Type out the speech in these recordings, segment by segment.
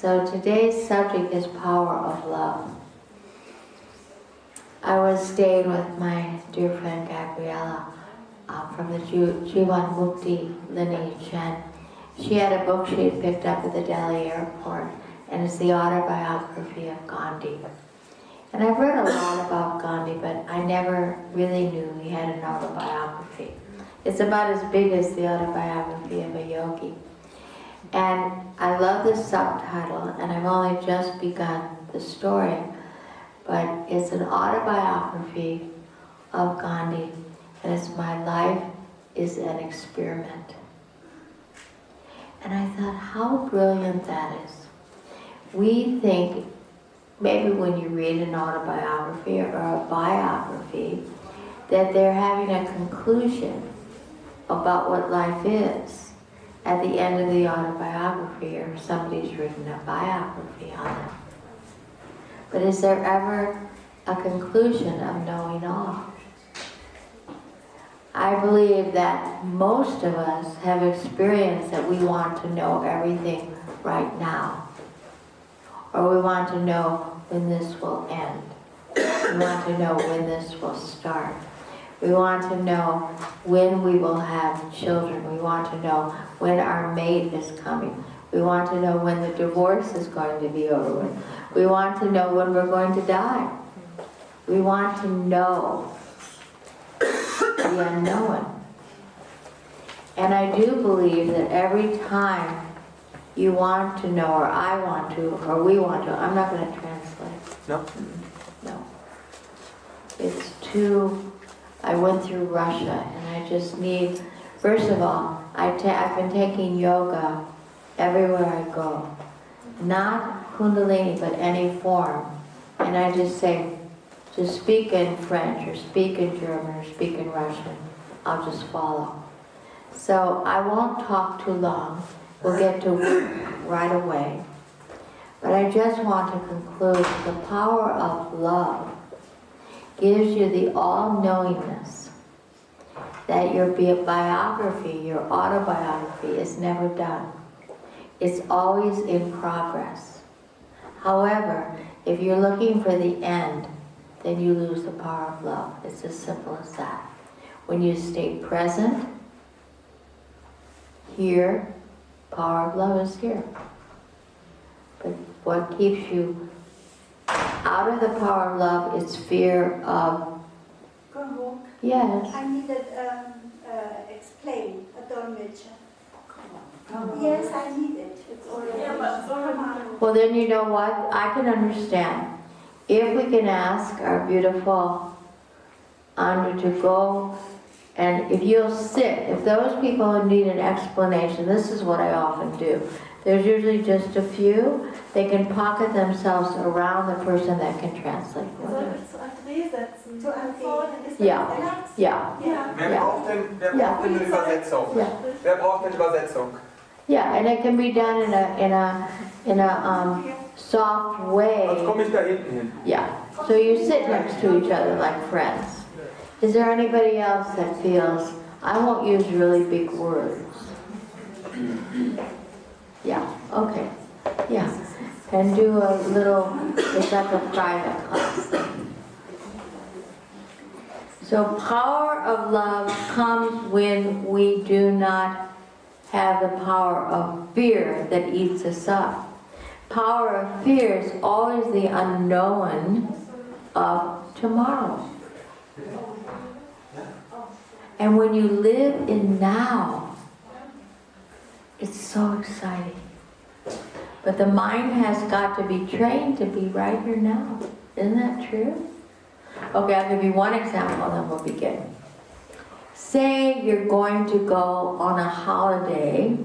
So today's subject is power of love. I was staying with my dear friend Gabriella from the Jivan Mukti lineage, and she had a book she had picked up at the Delhi airport, and it's the autobiography of Gandhi. And I've read a lot about Gandhi, but I never really knew he had an autobiography. It's about as big as the autobiography of a yogi. And I love this subtitle, and I've only just begun the story, but it's an autobiography of Gandhi, and it's my life is an experiment. And I thought, how brilliant that is. We think, maybe when you read an autobiography or a biography, that they're having a conclusion about what life is at the end of the autobiography, or somebody's written a biography on it. But is there ever a conclusion of knowing all? I believe that most of us have experienced that we want to know everything right now. Or we want to know when this will end. We want to know when this will start. We want to know when we will have children. We want to know when our mate is coming. We want to know when the divorce is going to be over with. We want to know when we're going to die. We want to know the unknown. And I do believe that every time you want to know, or I want to, or we want to, I'm not going to translate. No? No. It's too, I went through Russia, and I just need, first of all, I've been taking yoga everywhere I go. Not Kundalini, but any form. And I just say, just speak in French, or speak in German, or speak in Russian. I'll just follow. So I won't talk too long. We'll get to right away. But I just want to conclude that the power of love gives you the all-knowingness that your biography, your autobiography, is never done. It's always in progress. However, if you're looking for the end, then you lose the power of love. It's as simple as that. When you stay present, here, power of love is here. But what keeps you out of the power of love is fear of... Yes. I needed explain a dormant. Yes, I need it. It's already. Well, then you know what? I can understand. If we can ask our beautiful Andra to go, and if you'll sit, if those people who need an explanation, this is what I often do. There's usually just a few. They can pocket themselves around the person that can translate for them. Ja, ja, Wer braucht denn eine Übersetzung? Ja. Wer braucht eine Übersetzung? Yeah, and it can be done in a soft Sonst way. komme ich da hinten hin. Yeah. So you sit next to each other like friends. Is there anybody else that feels, I won't use really big words? Yeah, okay. Yeah. And do a little, it's like a private class. So power of love comes when we do not have the power of fear that eats us up. Power of fear is always the unknown of tomorrow. And when you live in now, it's so exciting. But the mind has got to be trained to be right here now. Isn't that true? Okay, I'll give you one example and then we'll begin. Say you're going to go on a holiday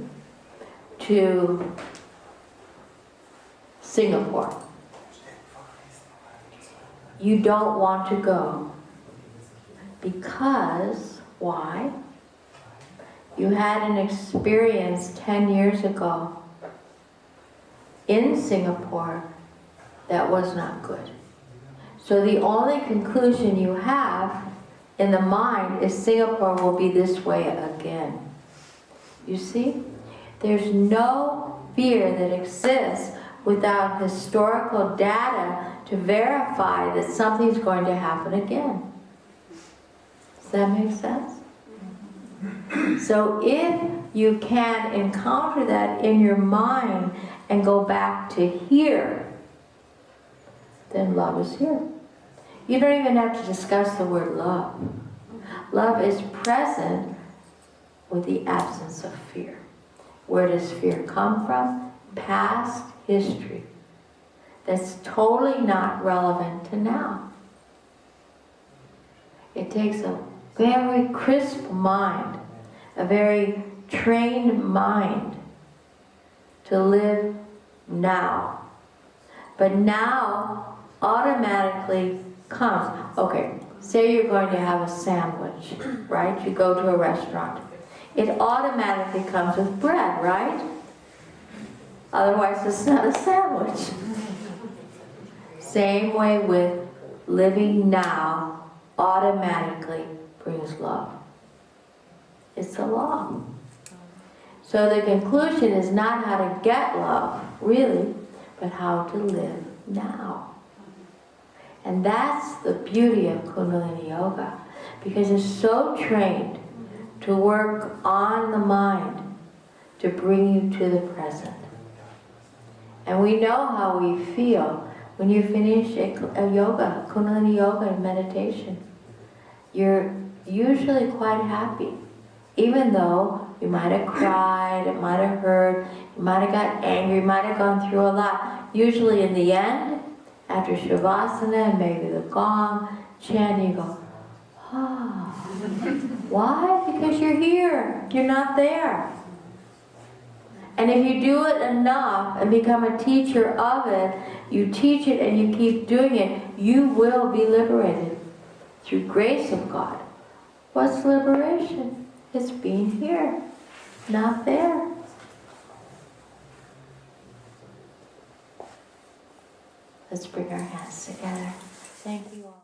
to Singapore. You don't want to go because, why? You had an experience 10 years ago in Singapore that was not good. So the only conclusion you have in the mind is Singapore will be this way again. You see? There's no fear that exists without historical data to verify that something's going to happen again. Does that make sense? So if you can encounter that in your mind and go back to here, then love is here. You don't even have to discuss the word love. Love is present with the absence of fear. Where does fear come from? Past history. That's totally not relevant to now. It takes a very crisp mind, a very trained mind to live now. But now automatically comes. Okay, say you're going to have a sandwich, right? You go to a restaurant. It automatically comes with bread, right? Otherwise it's not a sandwich. Same way with living now automatically brings love. It's a law. So the conclusion is not how to get love, really, but how to live now. And that's the beauty of Kundalini Yoga, because it's so trained to work on the mind to bring you to the present. And we know how we feel when you finish a yoga, Kundalini Yoga and meditation. You're usually quite happy, even though you might have cried, it might have hurt, you might have got angry, you might have gone through a lot. Usually in the end, after Shavasana and maybe the gong, chant, you go, ah. Why? Because you're here, you're not there. And if you do it enough and become a teacher of it, you teach it and you keep doing it, you will be liberated through grace of God. What's liberation? It's being here, not there. Let's bring our hands together. Thank you all.